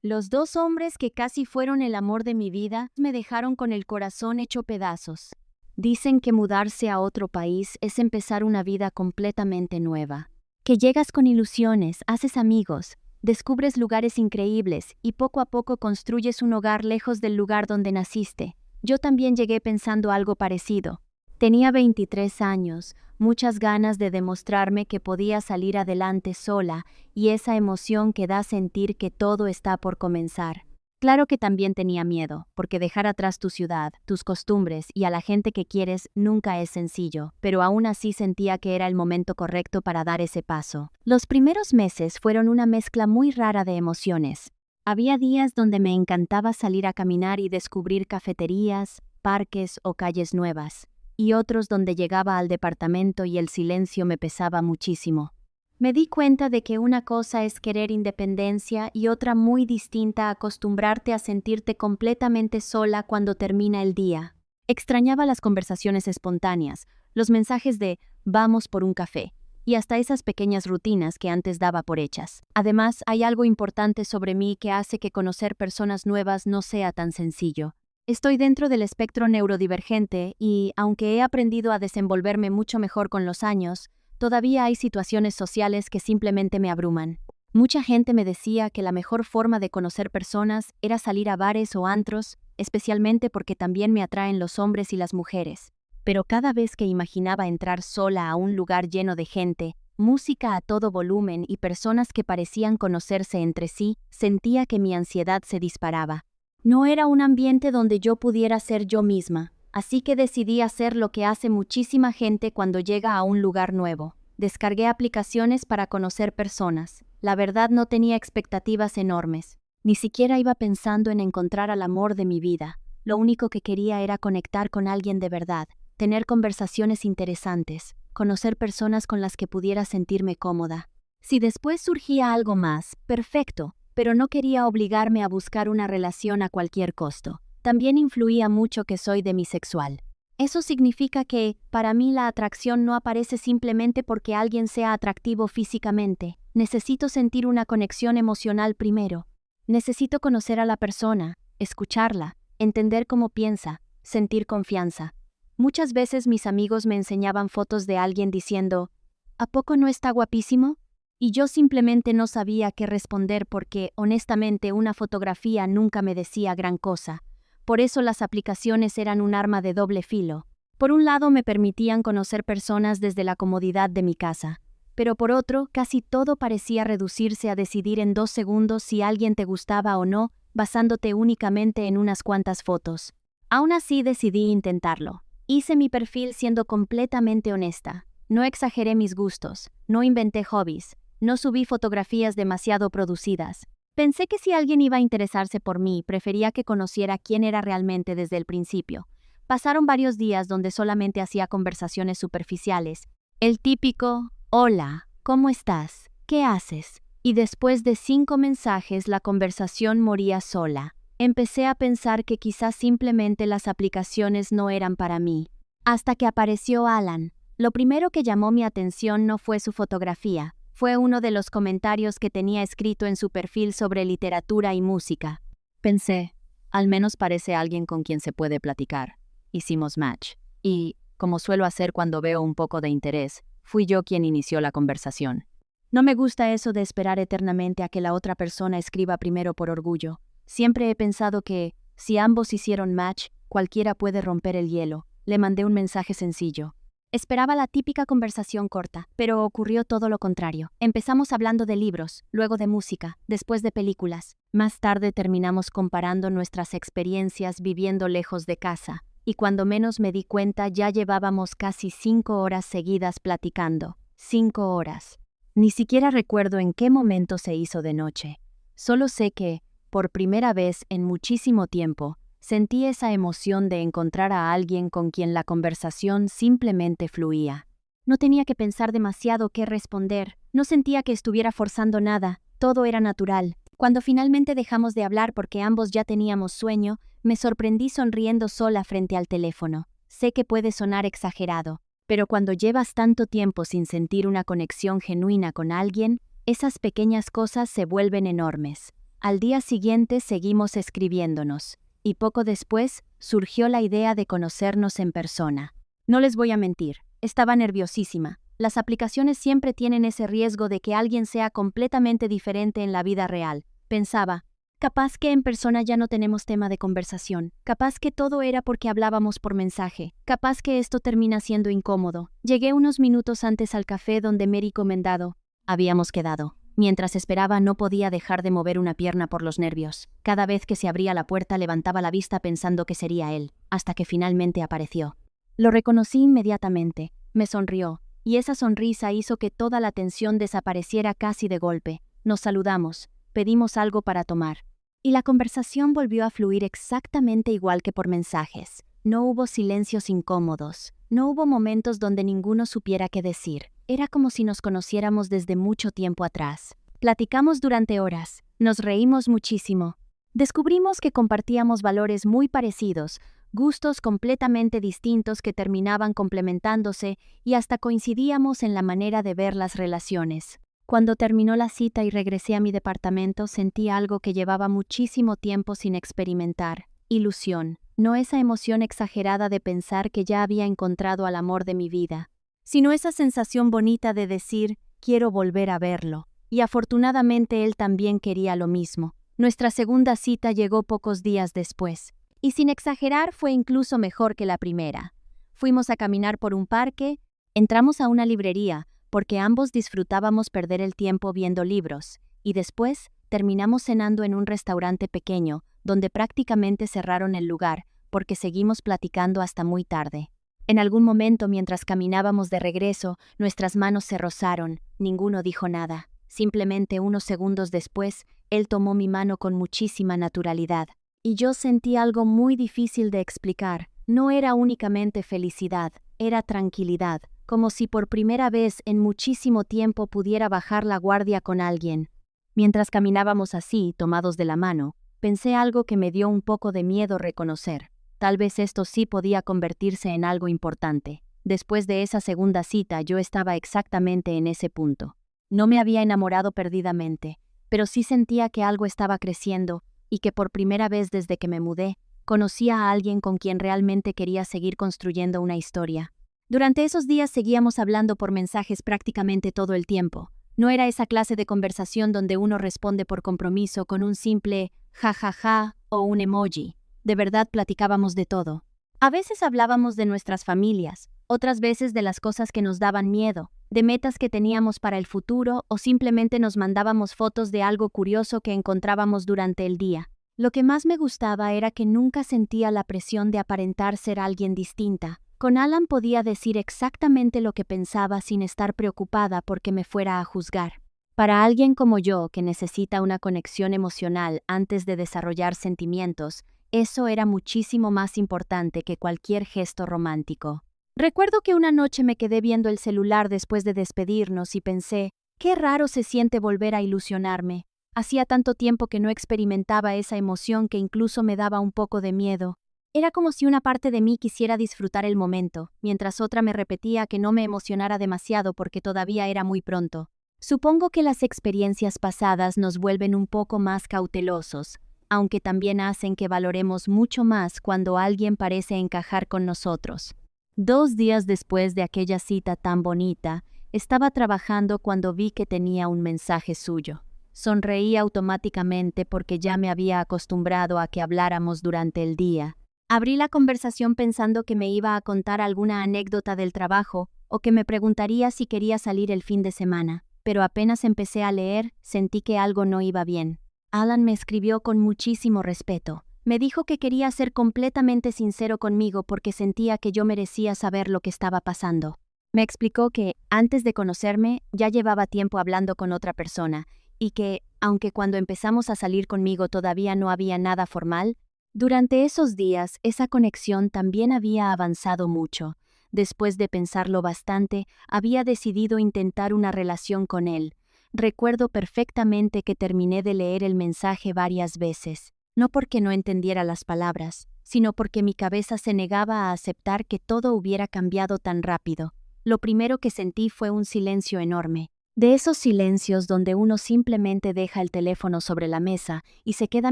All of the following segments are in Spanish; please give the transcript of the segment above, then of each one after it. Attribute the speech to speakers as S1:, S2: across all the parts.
S1: Los dos hombres que casi fueron el amor de mi vida me dejaron con el corazón hecho pedazos. Dicen que mudarse a otro país es empezar una vida completamente nueva. Que llegas con ilusiones, haces amigos, descubres lugares increíbles y poco a poco construyes un hogar lejos del lugar donde naciste. Yo también llegué pensando algo parecido. Tenía 23 años, muchas ganas de demostrarme que podía salir adelante sola y esa emoción que da sentir que todo está por comenzar. Claro que también tenía miedo, porque dejar atrás tu ciudad, tus costumbres y a la gente que quieres nunca es sencillo, pero aún así sentía que era el momento correcto para dar ese paso. Los primeros meses fueron una mezcla muy rara de emociones. Había días donde me encantaba salir a caminar y descubrir cafeterías, parques o calles nuevas, y otros donde llegaba al departamento y el silencio me pesaba muchísimo. Me di cuenta de que una cosa es querer independencia y otra muy distinta acostumbrarte a sentirte completamente sola cuando termina el día. Extrañaba las conversaciones espontáneas, los mensajes de «vamos por un café», y hasta esas pequeñas rutinas que antes daba por hechas. Además, hay algo importante sobre mí que hace que conocer personas nuevas no sea tan sencillo. Estoy dentro del espectro neurodivergente y, aunque he aprendido a desenvolverme mucho mejor con los años, todavía hay situaciones sociales que simplemente me abruman. Mucha gente me decía que la mejor forma de conocer personas era salir a bares o antros, especialmente porque también me atraen los hombres y las mujeres. Pero cada vez que imaginaba entrar sola a un lugar lleno de gente, música a todo volumen y personas que parecían conocerse entre sí, sentía que mi ansiedad se disparaba. No era un ambiente donde yo pudiera ser yo misma, así que decidí hacer lo que hace muchísima gente cuando llega a un lugar nuevo. Descargué aplicaciones para conocer personas. La verdad no tenía expectativas enormes. Ni siquiera iba pensando en encontrar al amor de mi vida. Lo único que quería era conectar con alguien de verdad, tener conversaciones interesantes, conocer personas con las que pudiera sentirme cómoda. Si después surgía algo más, perfecto, pero no quería obligarme a buscar una relación a cualquier costo. También influía mucho que soy demisexual. Eso significa que, para mí, la atracción no aparece simplemente porque alguien sea atractivo físicamente. Necesito sentir una conexión emocional primero. Necesito conocer a la persona, escucharla, entender cómo piensa, sentir confianza. Muchas veces mis amigos me enseñaban fotos de alguien diciendo, ¿a poco no está guapísimo? Y yo simplemente no sabía qué responder porque, honestamente, una fotografía nunca me decía gran cosa. Por eso las aplicaciones eran un arma de doble filo. Por un lado me permitían conocer personas desde la comodidad de mi casa, pero por otro, casi todo parecía reducirse a decidir en 2 segundos si alguien te gustaba o no, basándote únicamente en unas cuantas fotos. Aún así decidí intentarlo. Hice mi perfil siendo completamente honesta. No exageré mis gustos, no inventé hobbies, no subí fotografías demasiado producidas. Pensé que si alguien iba a interesarse por mí, prefería que conociera quién era realmente desde el principio. Pasaron varios días donde solamente hacía conversaciones superficiales. El típico, hola, ¿cómo estás? ¿Qué haces? Y después de 5 mensajes la conversación moría sola. Empecé a pensar que quizás simplemente las aplicaciones no eran para mí. Hasta que apareció Alan. Lo primero que llamó mi atención no fue su fotografía. Fue uno de los comentarios que tenía escrito en su perfil sobre literatura y música. Pensé, al menos parece alguien con quien se puede platicar. Hicimos match. Y, como suelo hacer cuando veo un poco de interés, fui yo quien inició la conversación. No me gusta eso de esperar eternamente a que la otra persona escriba primero por orgullo. Siempre he pensado que, si ambos hicieron match, cualquiera puede romper el hielo. Le mandé un mensaje sencillo. Esperaba la típica conversación corta, pero ocurrió todo lo contrario. Empezamos hablando de libros, luego de música, después de películas. Más tarde terminamos comparando nuestras experiencias viviendo lejos de casa, y cuando menos me di cuenta ya llevábamos casi 5 horas seguidas platicando. 5 horas. Ni siquiera recuerdo en qué momento se hizo de noche. Solo sé que, por primera vez en muchísimo tiempo, sentí esa emoción de encontrar a alguien con quien la conversación simplemente fluía. No tenía que pensar demasiado qué responder, no sentía que estuviera forzando nada, todo era natural. Cuando finalmente dejamos de hablar porque ambos ya teníamos sueño, me sorprendí sonriendo sola frente al teléfono. Sé que puede sonar exagerado, pero cuando llevas tanto tiempo sin sentir una conexión genuina con alguien, esas pequeñas cosas se vuelven enormes. Al día siguiente seguimos escribiéndonos, y poco después surgió la idea de conocernos en persona. No les voy a mentir, estaba nerviosísima. Las aplicaciones siempre tienen ese riesgo de que alguien sea completamente diferente en la vida real. Pensaba, capaz que en persona ya no tenemos tema de conversación, capaz que todo era porque hablábamos por mensaje, capaz que esto termina siendo incómodo. Llegué unos minutos antes al café donde Mary Comendado habíamos quedado. Mientras esperaba no podía dejar de mover una pierna por los nervios. Cada vez que se abría la puerta levantaba la vista pensando que sería él, hasta que finalmente apareció. Lo reconocí inmediatamente, me sonrió, y esa sonrisa hizo que toda la tensión desapareciera casi de golpe. Nos saludamos, pedimos algo para tomar. Y la conversación volvió a fluir exactamente igual que por mensajes. No hubo silencios incómodos, no hubo momentos donde ninguno supiera qué decir. Era como si nos conociéramos desde mucho tiempo atrás. Platicamos durante horas, nos reímos muchísimo. Descubrimos que compartíamos valores muy parecidos, gustos completamente distintos que terminaban complementándose y hasta coincidíamos en la manera de ver las relaciones. Cuando terminó la cita y regresé a mi departamento, sentí algo que llevaba muchísimo tiempo sin experimentar: ilusión. No esa emoción exagerada de pensar que ya había encontrado al amor de mi vida, sino esa sensación bonita de decir, quiero volver a verlo. Y afortunadamente él también quería lo mismo. Nuestra segunda cita llegó pocos días después, y sin exagerar fue incluso mejor que la primera. Fuimos a caminar por un parque, entramos a una librería, porque ambos disfrutábamos perder el tiempo viendo libros, y después terminamos cenando en un restaurante pequeño, donde prácticamente cerraron el lugar, porque seguimos platicando hasta muy tarde. En algún momento mientras caminábamos de regreso, nuestras manos se rozaron, ninguno dijo nada. Simplemente unos segundos después, él tomó mi mano con muchísima naturalidad. Y yo sentí algo muy difícil de explicar. No era únicamente felicidad, era tranquilidad, como si por primera vez en muchísimo tiempo pudiera bajar la guardia con alguien. Mientras caminábamos así, tomados de la mano, pensé algo que me dio un poco de miedo reconocer. Tal vez esto sí podía convertirse en algo importante. Después de esa segunda cita yo estaba exactamente en ese punto. No me había enamorado perdidamente, pero sí sentía que algo estaba creciendo y que por primera vez desde que me mudé, conocía a alguien con quien realmente quería seguir construyendo una historia. Durante esos días seguíamos hablando por mensajes prácticamente todo el tiempo. No era esa clase de conversación donde uno responde por compromiso con un simple ja ja ja o un emoji. De verdad platicábamos de todo. A veces hablábamos de nuestras familias, otras veces de las cosas que nos daban miedo, de metas que teníamos para el futuro o simplemente nos mandábamos fotos de algo curioso que encontrábamos durante el día. Lo que más me gustaba era que nunca sentía la presión de aparentar ser alguien distinta. Con Alan podía decir exactamente lo que pensaba sin estar preocupada porque me fuera a juzgar. Para alguien como yo, que necesita una conexión emocional antes de desarrollar sentimientos, eso era muchísimo más importante que cualquier gesto romántico. Recuerdo que una noche me quedé viendo el celular después de despedirnos y pensé, qué raro se siente volver a ilusionarme. Hacía tanto tiempo que no experimentaba esa emoción que incluso me daba un poco de miedo. Era como si una parte de mí quisiera disfrutar el momento, mientras otra me repetía que no me emocionara demasiado porque todavía era muy pronto. Supongo que las experiencias pasadas nos vuelven un poco más cautelosos, aunque también hacen que valoremos mucho más cuando alguien parece encajar con nosotros. 2 días después de aquella cita tan bonita, estaba trabajando cuando vi que tenía un mensaje suyo. Sonreí automáticamente porque ya me había acostumbrado a que habláramos durante el día. Abrí la conversación pensando que me iba a contar alguna anécdota del trabajo o que me preguntaría si quería salir el fin de semana, pero apenas empecé a leer, sentí que algo no iba bien. Alan me escribió con muchísimo respeto. Me dijo que quería ser completamente sincero conmigo porque sentía que yo merecía saber lo que estaba pasando. Me explicó que, antes de conocerme, ya llevaba tiempo hablando con otra persona y que, aunque cuando empezamos a salir conmigo todavía no había nada formal, durante esos días esa conexión también había avanzado mucho. Después de pensarlo bastante, había decidido intentar una relación con él. Recuerdo perfectamente que terminé de leer el mensaje varias veces, no porque no entendiera las palabras, sino porque mi cabeza se negaba a aceptar que todo hubiera cambiado tan rápido. Lo primero que sentí fue un silencio enorme. De esos silencios donde uno simplemente deja el teléfono sobre la mesa y se queda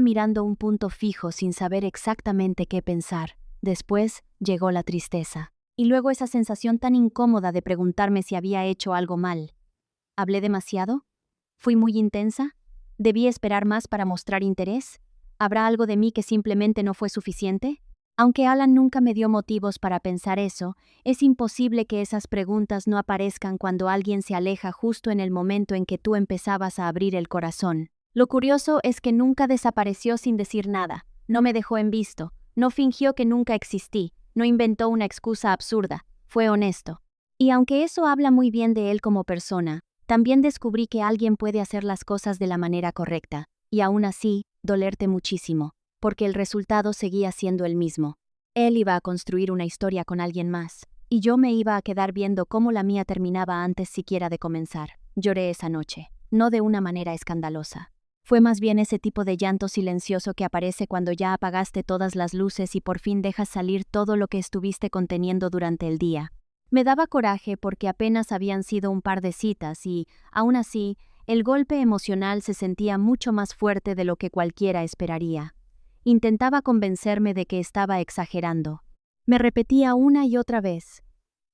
S1: mirando un punto fijo sin saber exactamente qué pensar. Después llegó la tristeza. Y luego esa sensación tan incómoda de preguntarme si había hecho algo mal. ¿Hablé demasiado? ¿Fui muy intensa? ¿Debí esperar más para mostrar interés? ¿Habrá algo de mí que simplemente no fue suficiente? Aunque Alan nunca me dio motivos para pensar eso, es imposible que esas preguntas no aparezcan cuando alguien se aleja justo en el momento en que tú empezabas a abrir el corazón. Lo curioso es que nunca desapareció sin decir nada, no me dejó en visto, no fingió que nunca existí, no inventó una excusa absurda, fue honesto. Y aunque eso habla muy bien de él como persona, también descubrí que alguien puede hacer las cosas de la manera correcta, y aún así, dolerte muchísimo, porque el resultado seguía siendo el mismo. Él iba a construir una historia con alguien más, y yo me iba a quedar viendo cómo la mía terminaba antes siquiera de comenzar. Lloré esa noche, no de una manera escandalosa. Fue más bien ese tipo de llanto silencioso que aparece cuando ya apagaste todas las luces y por fin dejas salir todo lo que estuviste conteniendo durante el día. Me daba coraje porque apenas habían sido un par de citas y, aún así, el golpe emocional se sentía mucho más fuerte de lo que cualquiera esperaría. Intentaba convencerme de que estaba exagerando. Me repetía una y otra vez.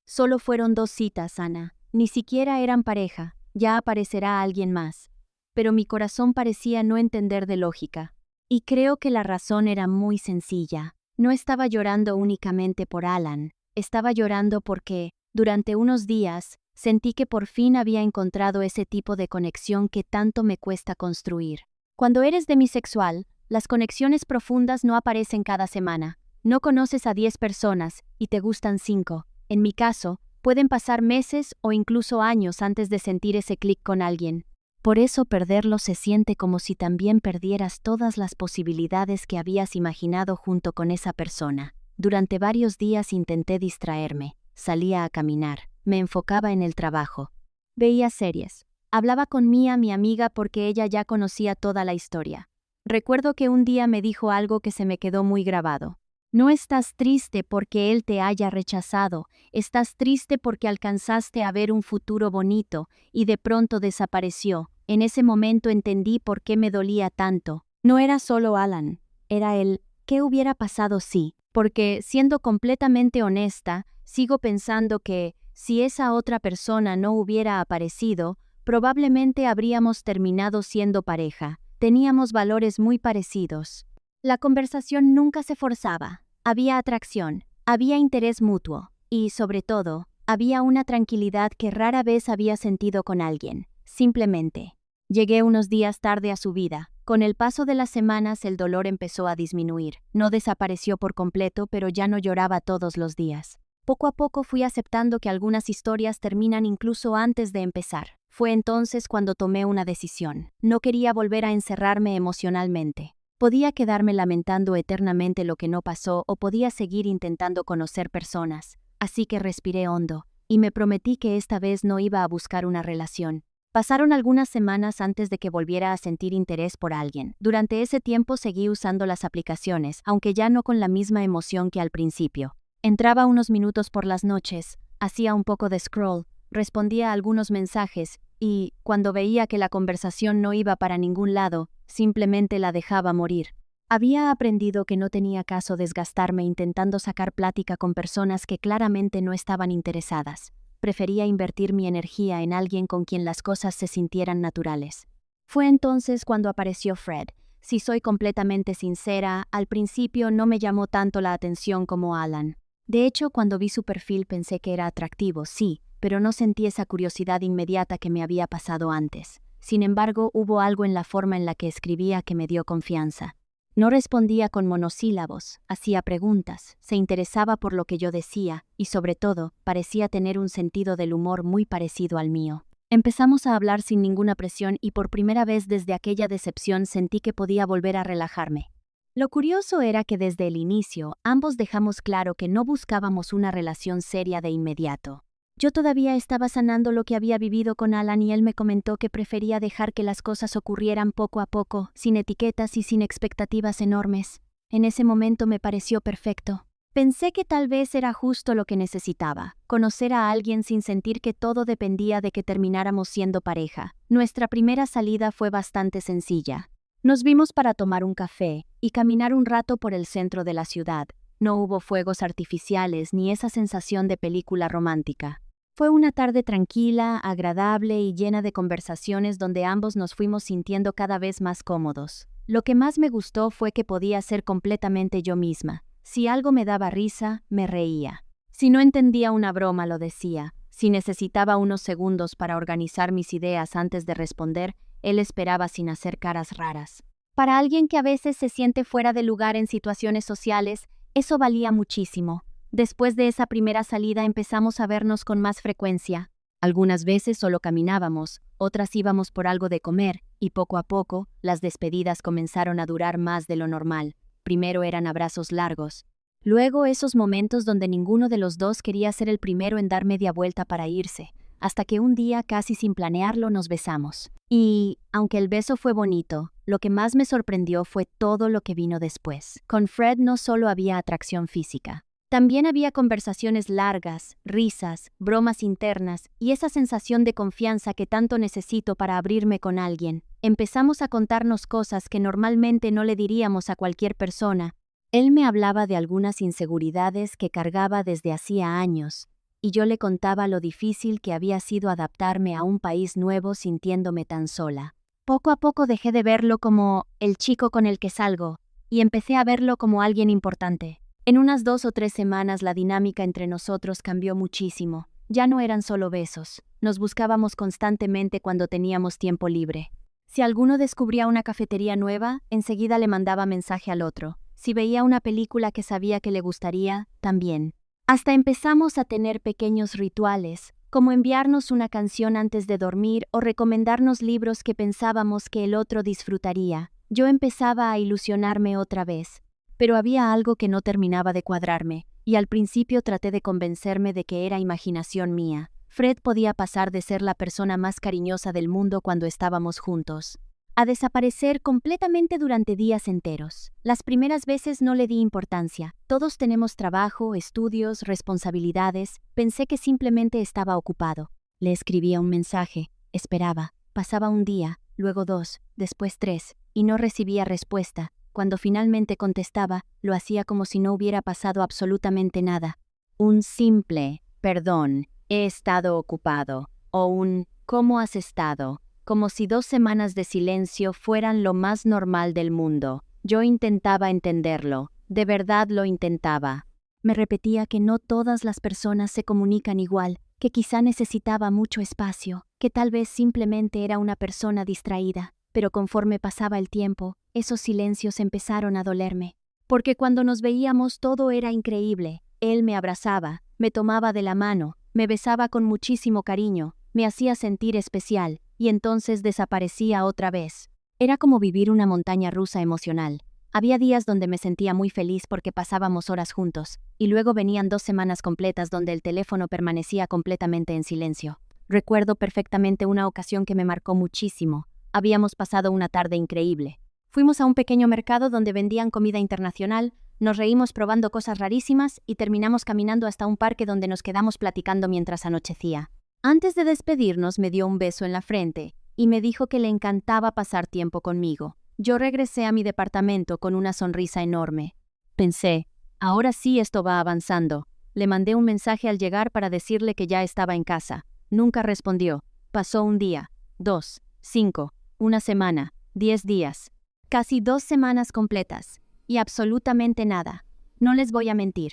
S1: Solo fueron 2 citas, Ana. Ni siquiera eran pareja. Ya aparecerá alguien más. Pero mi corazón parecía no entender de lógica. Y creo que la razón era muy sencilla. No estaba llorando únicamente por Alan. Estaba llorando porque, durante unos días, sentí que por fin había encontrado ese tipo de conexión que tanto me cuesta construir. Cuando eres demisexual, las conexiones profundas no aparecen cada semana. No conoces a 10 personas y te gustan 5. En mi caso, pueden pasar meses o incluso años antes de sentir ese clic con alguien. Por eso perderlo se siente como si también perdieras todas las posibilidades que habías imaginado junto con esa persona. Durante varios días intenté distraerme, salía a caminar, me enfocaba en el trabajo. Veía series. Hablaba con Mia, mi amiga, porque ella ya conocía toda la historia. Recuerdo que un día me dijo algo que se me quedó muy grabado. No estás triste porque él te haya rechazado, estás triste porque alcanzaste a ver un futuro bonito y de pronto desapareció. En ese momento entendí por qué me dolía tanto. No era solo Alan, era el ¿qué hubiera pasado si? Porque, siendo completamente honesta, sigo pensando que, si esa otra persona no hubiera aparecido, probablemente habríamos terminado siendo pareja. Teníamos valores muy parecidos. La conversación nunca se forzaba. Había atracción, había interés mutuo, y, sobre todo, había una tranquilidad que rara vez había sentido con alguien. Simplemente. Llegué unos días tarde a su vida. Con el paso de las semanas el dolor empezó a disminuir. No desapareció por completo, pero ya no lloraba todos los días. Poco a poco fui aceptando que algunas historias terminan incluso antes de empezar. Fue entonces cuando tomé una decisión. No quería volver a encerrarme emocionalmente. Podía quedarme lamentando eternamente lo que no pasó o podía seguir intentando conocer personas. Así que respiré hondo, y me prometí que esta vez no iba a buscar una relación. Pasaron algunas semanas antes de que volviera a sentir interés por alguien. Durante ese tiempo seguí usando las aplicaciones, aunque ya no con la misma emoción que al principio. Entraba unos minutos por las noches, hacía un poco de scroll, respondía a algunos mensajes y, cuando veía que la conversación no iba para ningún lado, simplemente la dejaba morir. Había aprendido que no tenía caso desgastarme intentando sacar plática con personas que claramente no estaban interesadas. Prefería invertir mi energía en alguien con quien las cosas se sintieran naturales. Fue entonces cuando apareció Fred. Si soy completamente sincera, al principio no me llamó tanto la atención como Alan. De hecho, cuando vi su perfil pensé que era atractivo, sí, pero no sentí esa curiosidad inmediata que me había pasado antes. Sin embargo, hubo algo en la forma en la que escribía que me dio confianza. No respondía con monosílabos, hacía preguntas, se interesaba por lo que yo decía y, sobre todo, parecía tener un sentido del humor muy parecido al mío. Empezamos a hablar sin ninguna presión y por primera vez desde aquella decepción sentí que podía volver a relajarme. Lo curioso era que desde el inicio ambos dejamos claro que no buscábamos una relación seria de inmediato. Yo todavía estaba sanando lo que había vivido con Alan y él me comentó que prefería dejar que las cosas ocurrieran poco a poco, sin etiquetas y sin expectativas enormes. En ese momento me pareció perfecto. Pensé que tal vez era justo lo que necesitaba, conocer a alguien sin sentir que todo dependía de que termináramos siendo pareja. Nuestra primera salida fue bastante sencilla. Nos vimos para tomar un café y caminar un rato por el centro de la ciudad. No hubo fuegos artificiales ni esa sensación de película romántica. Fue una tarde tranquila, agradable y llena de conversaciones donde ambos nos fuimos sintiendo cada vez más cómodos. Lo que más me gustó fue que podía ser completamente yo misma. Si algo me daba risa, me reía. Si no entendía una broma, lo decía. Si necesitaba unos segundos para organizar mis ideas antes de responder, él esperaba sin hacer caras raras. Para alguien que a veces se siente fuera de lugar en situaciones sociales, eso valía muchísimo. Después de esa primera salida empezamos a vernos con más frecuencia. Algunas veces solo caminábamos, otras íbamos por algo de comer, y poco a poco, las despedidas comenzaron a durar más de lo normal. Primero eran abrazos largos. Luego esos momentos donde ninguno de los dos quería ser el primero en dar media vuelta para irse, hasta que un día, casi sin planearlo, nos besamos. Y, aunque el beso fue bonito, lo que más me sorprendió fue todo lo que vino después. Con Fred no solo había atracción física. También había conversaciones largas, risas, bromas internas y esa sensación de confianza que tanto necesito para abrirme con alguien. Empezamos a contarnos cosas que normalmente no le diríamos a cualquier persona. Él me hablaba de algunas inseguridades que cargaba desde hacía años, y yo le contaba lo difícil que había sido adaptarme a un país nuevo sintiéndome tan sola. Poco a poco dejé de verlo como el chico con el que salgo, y empecé a verlo como alguien importante. En unas 2 o 3 semanas la dinámica entre nosotros cambió muchísimo. Ya no eran solo besos, nos buscábamos constantemente cuando teníamos tiempo libre. Si alguno descubría una cafetería nueva, enseguida le mandaba mensaje al otro. Si veía una película que sabía que le gustaría, también. Hasta empezamos a tener pequeños rituales, como enviarnos una canción antes de dormir o recomendarnos libros que pensábamos que el otro disfrutaría. Yo empezaba a ilusionarme otra vez. Pero había algo que no terminaba de cuadrarme, y al principio traté de convencerme de que era imaginación mía. Fred podía pasar de ser la persona más cariñosa del mundo cuando estábamos juntos, a desaparecer completamente durante días enteros. Las primeras veces no le di importancia. Todos tenemos trabajo, estudios, responsabilidades. Pensé que simplemente estaba ocupado. Le escribía un mensaje, esperaba. Pasaba un día, luego 2, después 3, y no recibía respuesta. Cuando finalmente contestaba, lo hacía como si no hubiera pasado absolutamente nada. Un simple, perdón, he estado ocupado, o un, ¿cómo has estado? Como si 2 semanas de silencio fueran lo más normal del mundo. Yo intentaba entenderlo, de verdad lo intentaba. Me repetía que no todas las personas se comunican igual, que quizá necesitaba mucho espacio, que tal vez simplemente era una persona distraída. Pero conforme pasaba el tiempo, esos silencios empezaron a dolerme. Porque cuando nos veíamos todo era increíble. Él me abrazaba, me tomaba de la mano, me besaba con muchísimo cariño, me hacía sentir especial, y entonces desaparecía otra vez. Era como vivir una montaña rusa emocional. Había días donde me sentía muy feliz porque pasábamos horas juntos, y luego venían 2 semanas completas donde el teléfono permanecía completamente en silencio. Recuerdo perfectamente una ocasión que me marcó muchísimo. Habíamos pasado una tarde increíble. Fuimos a un pequeño mercado donde vendían comida internacional, nos reímos probando cosas rarísimas y terminamos caminando hasta un parque donde nos quedamos platicando mientras anochecía. Antes de despedirnos me dio un beso en la frente y me dijo que le encantaba pasar tiempo conmigo. Yo regresé a mi departamento con una sonrisa enorme. Pensé, ahora sí esto va avanzando. Le mandé un mensaje al llegar para decirle que ya estaba en casa. Nunca respondió. Pasó un día, 2, 5, una semana, 10 días. Casi 2 semanas completas. Y absolutamente nada. No les voy a mentir.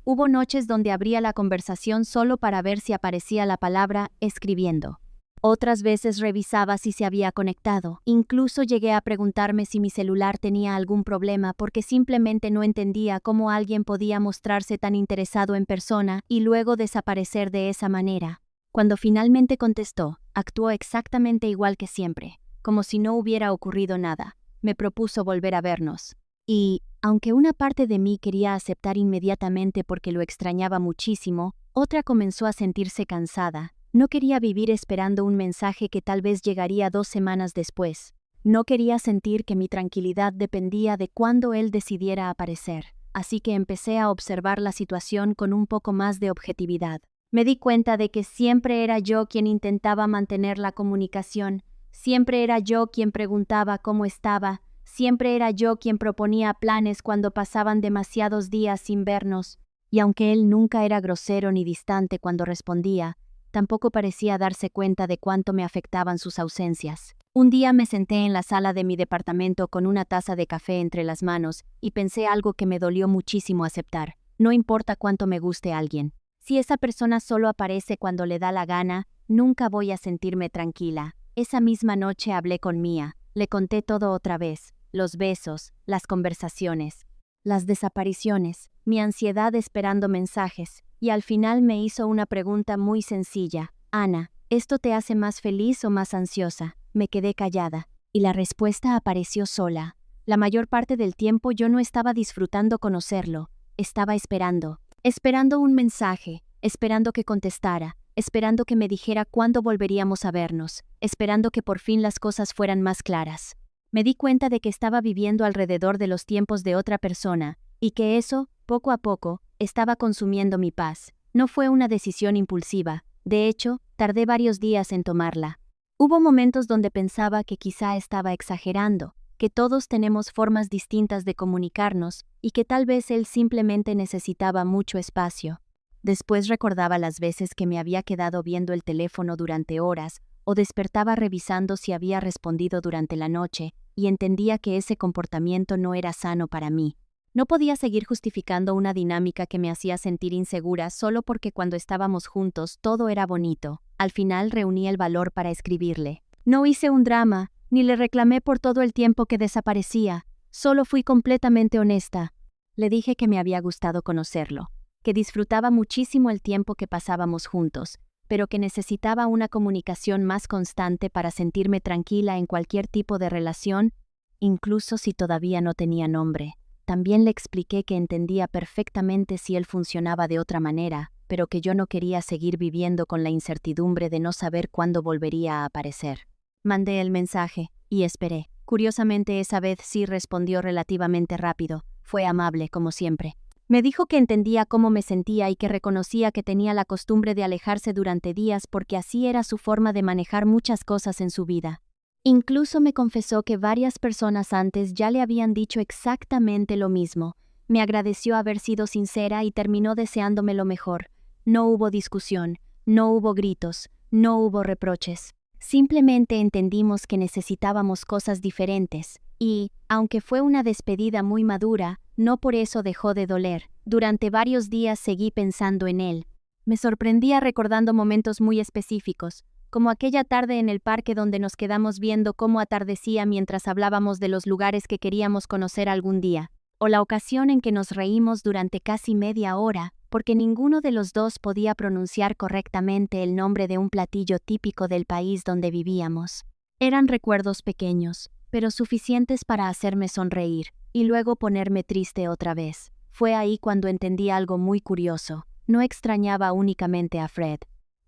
S1: Hubo noches donde abría la conversación solo para ver si aparecía la palabra escribiendo. Otras veces revisaba si se había conectado. Incluso llegué a preguntarme si mi celular tenía algún problema porque simplemente no entendía cómo alguien podía mostrarse tan interesado en persona y luego desaparecer de esa manera. Cuando finalmente contestó, actuó exactamente igual que siempre, como si no hubiera ocurrido nada. Me propuso volver a vernos. Y, aunque una parte de mí quería aceptar inmediatamente porque lo extrañaba muchísimo, otra comenzó a sentirse cansada. No quería vivir esperando un mensaje que tal vez llegaría 2 semanas después. No quería sentir que mi tranquilidad dependía de cuándo él decidiera aparecer. así que empecé a observar la situación con un poco más de objetividad. Me di cuenta de que siempre era yo quien intentaba mantener la comunicación, siempre era yo quien preguntaba cómo estaba, siempre era yo quien proponía planes cuando pasaban demasiados días sin vernos, y aunque él nunca era grosero ni distante cuando respondía, tampoco parecía darse cuenta de cuánto me afectaban sus ausencias. Un día me senté en la sala de mi departamento con una taza de café entre las manos y pensé algo que me dolió muchísimo aceptar. No importa cuánto me guste alguien. Si esa persona solo aparece cuando le da la gana, nunca voy a sentirme tranquila. Esa misma noche hablé con Mia. Le conté todo otra vez. Los besos, las conversaciones, las desapariciones, mi ansiedad esperando mensajes. Y al final me hizo una pregunta muy sencilla. Ana, ¿esto te hace más feliz o más ansiosa? Me quedé callada. Y la respuesta apareció sola. La mayor parte del tiempo yo no estaba disfrutando conocerlo. Estaba esperando. Esperando un mensaje, esperando que contestara, esperando que me dijera cuándo volveríamos a vernos, esperando que por fin las cosas fueran más claras. Me di cuenta de que estaba viviendo alrededor de los tiempos de otra persona, y que eso, poco a poco, estaba consumiendo mi paz. No fue una decisión impulsiva, de hecho, tardé varios días en tomarla. Hubo momentos donde pensaba que quizá estaba exagerando, que todos tenemos formas distintas de comunicarnos y que tal vez él simplemente necesitaba mucho espacio. Después recordaba las veces que me había quedado viendo el teléfono durante horas o despertaba revisando si había respondido durante la noche y entendía que ese comportamiento no era sano para mí. No podía seguir justificando una dinámica que me hacía sentir insegura solo porque cuando estábamos juntos todo era bonito. Al final reuní el valor para escribirle. No hice un drama, ni le reclamé por todo el tiempo que desaparecía, solo fui completamente honesta. Le dije que me había gustado conocerlo, que disfrutaba muchísimo el tiempo que pasábamos juntos, pero que necesitaba una comunicación más constante para sentirme tranquila en cualquier tipo de relación, incluso si todavía no tenía nombre. También le expliqué que entendía perfectamente si él funcionaba de otra manera, pero que yo no quería seguir viviendo con la incertidumbre de no saber cuándo volvería a aparecer. Mandé el mensaje y esperé. Curiosamente esa vez sí respondió relativamente rápido. Fue amable, como siempre. Me dijo que entendía cómo me sentía y que reconocía que tenía la costumbre de alejarse durante días porque así era su forma de manejar muchas cosas en su vida. Incluso me confesó que varias personas antes ya le habían dicho exactamente lo mismo. Me agradeció haber sido sincera y terminó deseándome lo mejor. No hubo discusión, no hubo gritos, no hubo reproches. Simplemente entendimos que necesitábamos cosas diferentes, y, aunque fue una despedida muy madura, no por eso dejó de doler. Durante varios días seguí pensando en él. Me sorprendía recordando momentos muy específicos, como aquella tarde en el parque donde nos quedamos viendo cómo atardecía mientras hablábamos de los lugares que queríamos conocer algún día, o la ocasión en que nos reímos durante casi media hora, porque ninguno de los dos podía pronunciar correctamente el nombre de un platillo típico del país donde vivíamos. Eran recuerdos pequeños, pero suficientes para hacerme sonreír, y luego ponerme triste otra vez. Fue ahí cuando entendí algo muy curioso. No extrañaba únicamente a Fred.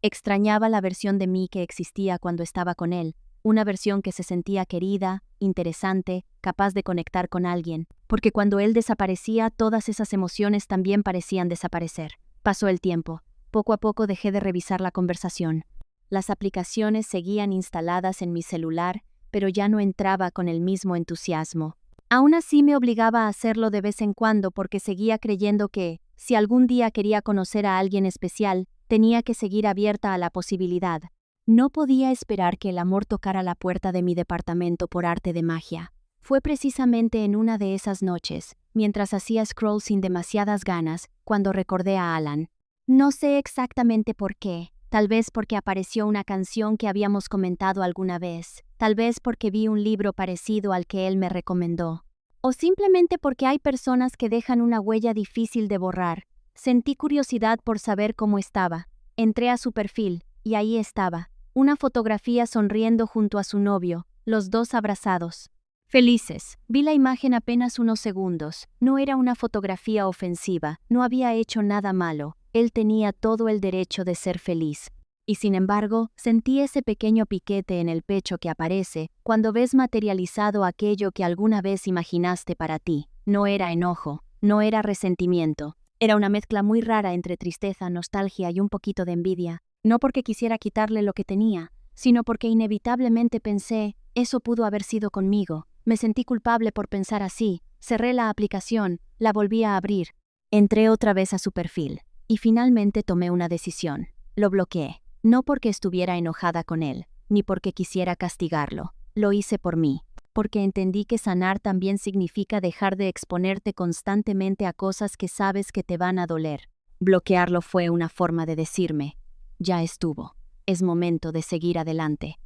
S1: Extrañaba la versión de mí que existía cuando estaba con él, una versión que se sentía querida, interesante, capaz de conectar con alguien, porque cuando él desaparecía todas esas emociones también parecían desaparecer. Pasó el tiempo. Poco a poco dejé de revisar la conversación. Las aplicaciones seguían instaladas en mi celular, pero ya no entraba con el mismo entusiasmo. Aún así me obligaba a hacerlo de vez en cuando porque seguía creyendo que, si algún día quería conocer a alguien especial, tenía que seguir abierta a la posibilidad. No podía esperar que el amor tocara la puerta de mi departamento por arte de magia. Fue precisamente en una de esas noches, mientras hacía scroll sin demasiadas ganas, cuando recordé a Alan. No sé exactamente por qué. Tal vez porque apareció una canción que habíamos comentado alguna vez. Tal vez porque vi un libro parecido al que él me recomendó. O simplemente porque hay personas que dejan una huella difícil de borrar. Sentí curiosidad por saber cómo estaba. Entré a su perfil, y ahí estaba. Una fotografía sonriendo junto a su novio, los dos abrazados. Felices. Vi la imagen apenas unos segundos. No era una fotografía ofensiva, no había hecho nada malo. Él tenía todo el derecho de ser feliz. Y sin embargo, sentí ese pequeño piquete en el pecho que aparece cuando ves materializado aquello que alguna vez imaginaste para ti. No era enojo, No era resentimiento. Era una mezcla muy rara entre tristeza, nostalgia y un poquito de envidia. No porque quisiera quitarle lo que tenía, sino porque inevitablemente pensé, eso pudo haber sido conmigo. Me sentí culpable por pensar así. Cerré la aplicación, la volví a abrir. Entré otra vez a su perfil. Y finalmente tomé una decisión. Lo bloqueé. No porque estuviera enojada con él, ni porque quisiera castigarlo. Lo hice por mí. Porque entendí que sanar también significa dejar de exponerte constantemente a cosas que sabes que te van a doler. Bloquearlo fue una forma de decirme, ya estuvo, es momento de seguir adelante.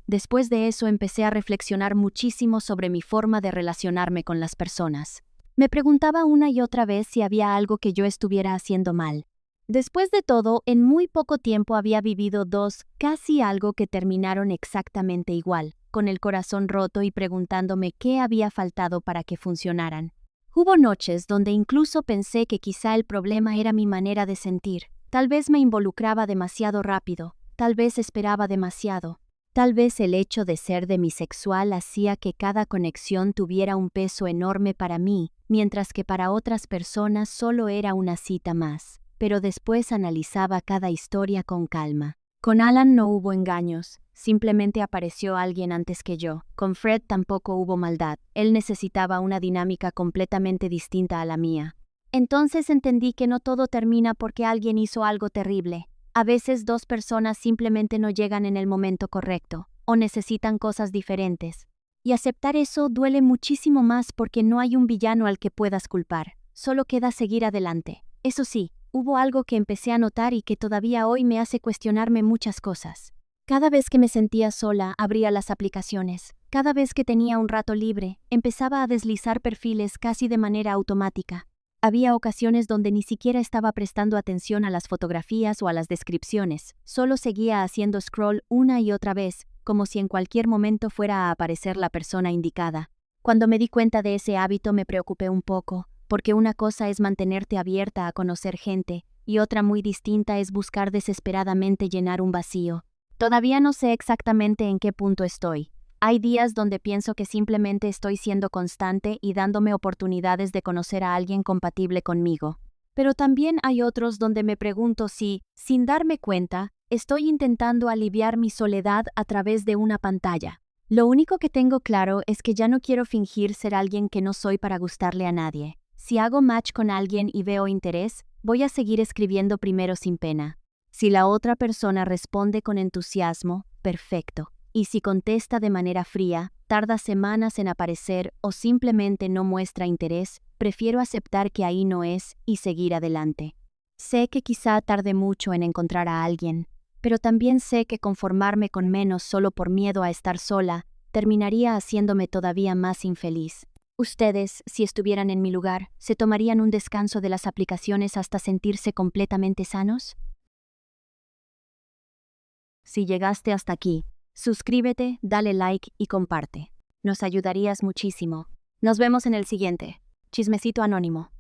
S1: Después de eso empecé a reflexionar muchísimo sobre mi forma de relacionarme con las personas. Me preguntaba una y otra vez si había algo que yo estuviera haciendo mal. Después de todo, en muy poco tiempo había vivido casi algo que terminaron exactamente igual, con el corazón roto y preguntándome qué había faltado para que funcionaran. Hubo noches donde incluso pensé que quizá el problema era mi manera de sentir. Tal vez me involucraba demasiado rápido, tal vez esperaba demasiado. Tal vez el hecho de ser demisexual hacía que cada conexión tuviera un peso enorme para mí, mientras que para otras personas solo era una cita más. Pero después analizaba cada historia con calma. Con Alan no hubo engaños, simplemente apareció alguien antes que yo. Con Fred tampoco hubo maldad, él necesitaba una dinámica completamente distinta a la mía. Entonces entendí que no todo termina porque alguien hizo algo terrible. A veces dos personas simplemente no llegan en el momento correcto, o necesitan cosas diferentes. Y aceptar eso duele muchísimo más porque no hay un villano al que puedas culpar, solo queda seguir adelante. Eso sí, hubo algo que empecé a notar y que todavía hoy me hace cuestionarme muchas cosas. Cada vez que me sentía sola, abría las aplicaciones. Cada vez que tenía un rato libre, empezaba a deslizar perfiles casi de manera automática. Había ocasiones donde ni siquiera estaba prestando atención a las fotografías o a las descripciones, solo seguía haciendo scroll una y otra vez, como si en cualquier momento fuera a aparecer la persona indicada. Cuando me di cuenta de ese hábito me preocupé un poco, porque una cosa es mantenerte abierta a conocer gente, y otra muy distinta es buscar desesperadamente llenar un vacío. Todavía no sé exactamente en qué punto estoy. Hay días donde pienso que simplemente estoy siendo constante y dándome oportunidades de conocer a alguien compatible conmigo. Pero también hay otros donde me pregunto si, sin darme cuenta, estoy intentando aliviar mi soledad a través de una pantalla. Lo único que tengo claro es que ya no quiero fingir ser alguien que no soy para gustarle a nadie. Si hago match con alguien y veo interés, voy a seguir escribiendo primero sin pena. Si la otra persona responde con entusiasmo, perfecto. Y si contesta de manera fría, tarda semanas en aparecer o simplemente no muestra interés, prefiero aceptar que ahí no es y seguir adelante. Sé que quizá tarde mucho en encontrar a alguien, pero también sé que conformarme con menos solo por miedo a estar sola terminaría haciéndome todavía más infeliz. Ustedes, si estuvieran en mi lugar, ¿se tomarían un descanso de las aplicaciones hasta sentirse completamente sanos? Si llegaste hasta aquí, suscríbete, dale like y comparte. Nos ayudarías muchísimo. Nos vemos en el siguiente. Chismecito anónimo.